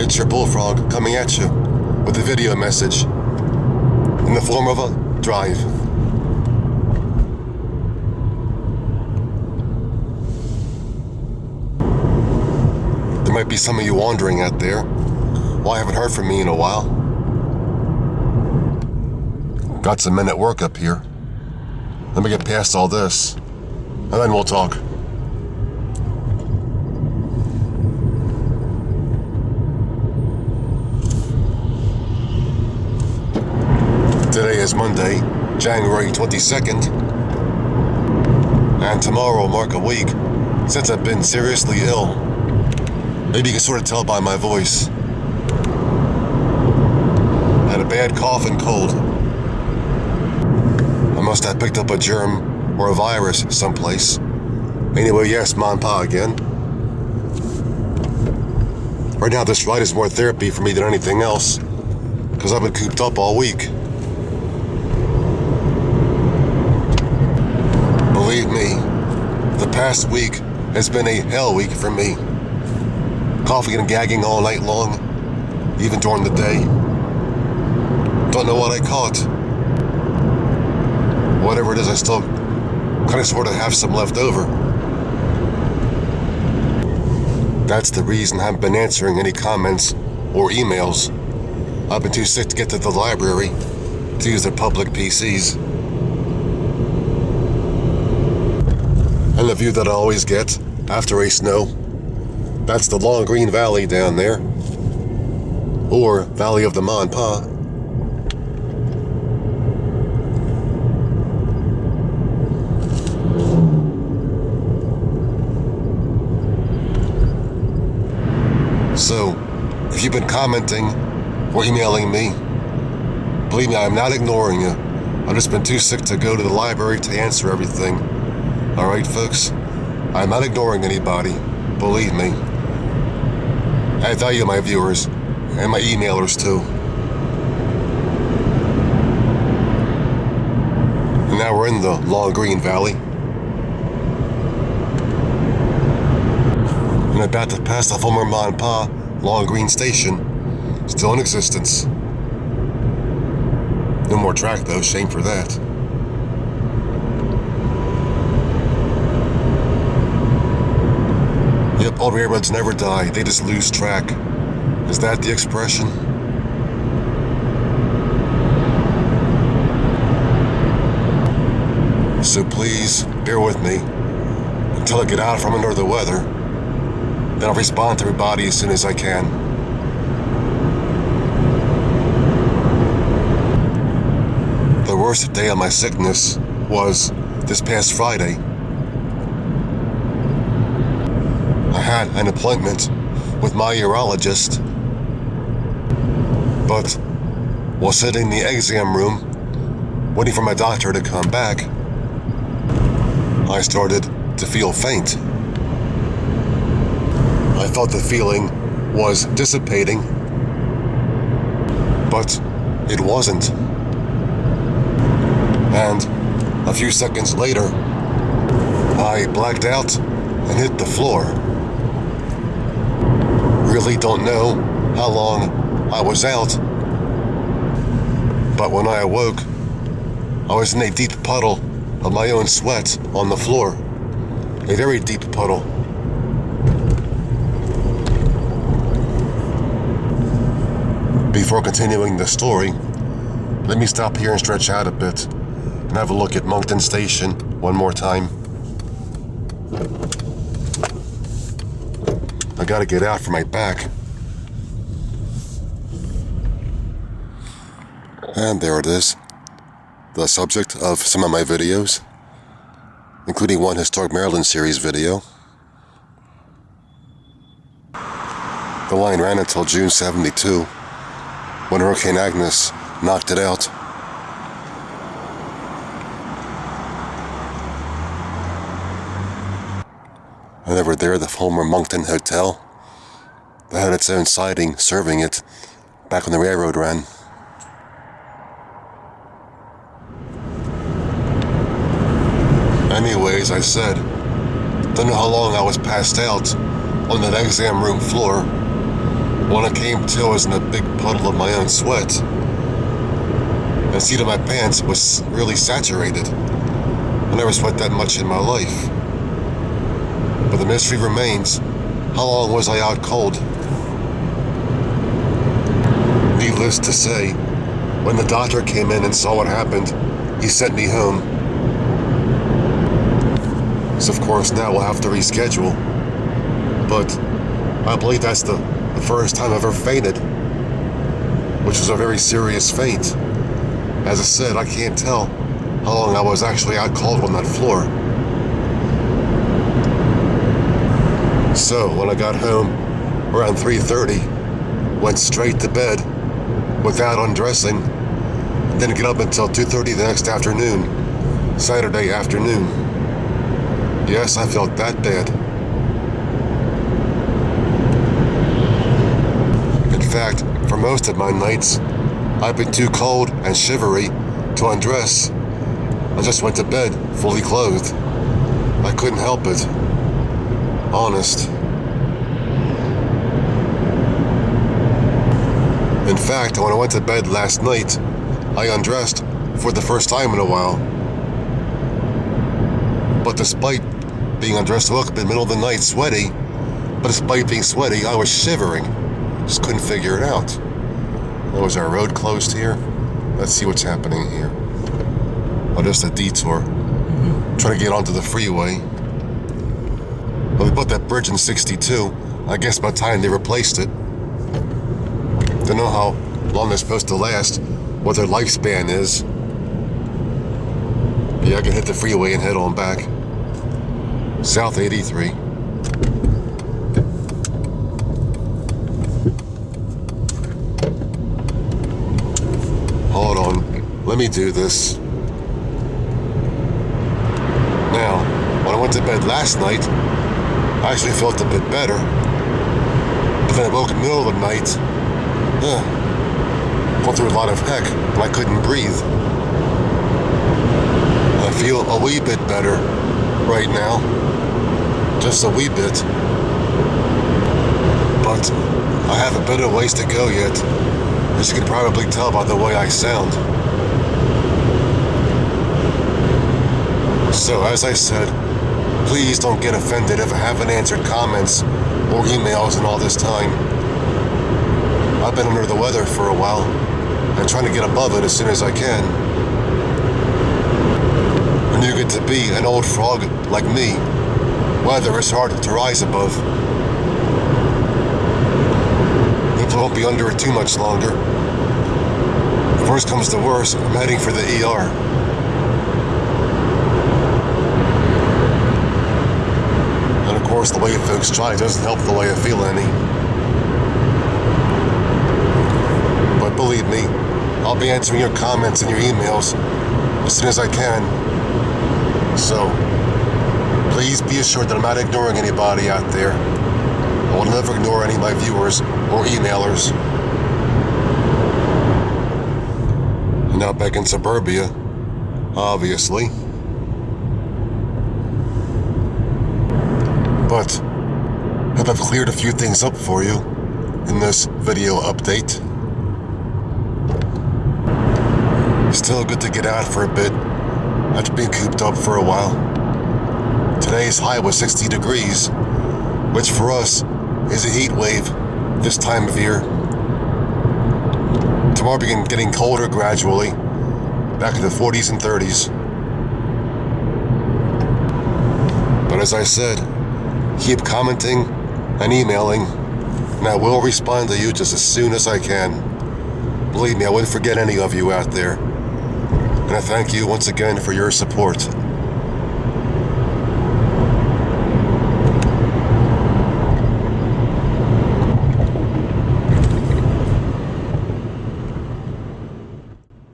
It's your Bullfrog coming at you with a video message in the form of a drive. There might be some of you wondering out there why I haven't heard from me in a while. Got some men at work up here. Let me get past all this, and then we'll talk. Today is Monday, January 22nd, and tomorrow will mark a week since I've been seriously ill. Maybe you can sort of tell by my voice. I had a bad cough and cold. I must have picked up a germ or a virus someplace. Anyway, yes, Ma and Pa again. Right now, this ride is more therapy for me than anything else, because I've been cooped up all week. Believe me, the past week has been a hell week for me. Coughing and gagging all night long, even during the day. Don't know what I caught. Whatever it is, I still kind of sort of have some left over. That's the reason I haven't been answering any comments or emails. I've been too sick to get to the library to use their public PCs. And the view that I always get after a snow, that's the long green valley down there, or Valley of the Ma and Pa. So, if you've been commenting or emailing me, believe me, I'm not ignoring you. I've just been too sick to go to the library to answer everything. Alright, folks? I'm not ignoring anybody. Believe me. I value my viewers and my emailers too. And now we're in the long green valley. And about to pass the former Ma and Pa Long Green Station, still in existence. No more track though, shame for that. Yep, old railroads never die, they just lose track. Is that the expression? So please, bear with me until I get out from under the weather. Then I'll respond to everybody as soon as I can. The worst day of my sickness was this past Friday. I had an appointment with my urologist, but while sitting in the exam room, waiting for my doctor to come back, I started to feel faint. I thought the feeling was dissipating, but it wasn't. And a few seconds later, I blacked out and hit the floor. Really don't know how long I was out, but when I awoke, I was in a deep puddle of my own sweat on the floor. A very deep puddle. Before continuing the story, let me stop here and stretch out a bit and have a look at Moncton Station one more time. I gotta get out for my back. And there it is. The subject of some of my videos, including one Historic Maryland series video. The line ran until June 72, when Hurricane Agnes knocked it out. And over there, the former Moncton Hotel, that had its own siding serving it back when the railroad ran. Anyways, I said, don't know how long I was passed out on that exam room floor, When I came to, I was in a big puddle of my own sweat. The seat of my pants was really saturated. I never sweat that much in my life. But the mystery remains, how long was I out cold? Needless to say, when the doctor came in and saw what happened, he sent me home. So of course now we'll have to reschedule. But I believe that's the first time I've ever fainted, which was a very serious faint. As I said, I can't tell how long I was actually out cold on that floor. So when I got home around 3:30, went straight to bed without undressing, didn't get up until 2:30 the next afternoon, Saturday afternoon. Yes, I felt that bad. In fact, for most of my nights, I've been too cold and shivery to undress. I just went to bed fully clothed. I couldn't help it. Honest. In fact, when I went to bed last night, I undressed for the first time in a while. But despite being undressed, I woke up in the middle of the night sweaty. But despite being sweaty, I was shivering. Just couldn't figure it out. Oh, is our road closed here? Let's see what's happening here. Oh, just a detour. Trying to get onto the freeway. Well, they put that bridge in 62. I guess by the time they replaced it. Don't know how long they're supposed to last, what their lifespan is. Yeah, I can hit the freeway and head on back. South 83. Hold on, let me do this. Now, when I went to bed last night, I actually felt a bit better. But then I woke in the middle of the night. Went through a lot of heck, but I couldn't breathe. I feel a wee bit better right now. Just a wee bit. But I have a bit of ways to go yet, as you can probably tell by the way I sound. So, as I said, please don't get offended if I haven't answered comments or emails in all this time. I've been under the weather for a while and trying to get above it as soon as I can. When you get to be an old frog like me, weather is hard to rise above. Hopefully I won't be under it too much longer. If worse comes to worse, I'm heading for the ER. And of course, the way folks try doesn't help the way I feel any. But believe me, I'll be answering your comments and your emails as soon as I can. So, please be assured that I'm not ignoring anybody out there. I will never ignore any of my viewers or emailers. I'm now back in suburbia, obviously. But, hope I've cleared a few things up for you in this video update. Still good to get out for a bit after being cooped up for a while. Today's high was 60 degrees, which for us is a heat wave this time of year. Tomorrow begin getting colder gradually, back in the 40s and 30s. But as I said, keep commenting and emailing, and I will respond to you just as soon as I can. Believe me, I wouldn't forget any of you out there. And I thank you once again for your support.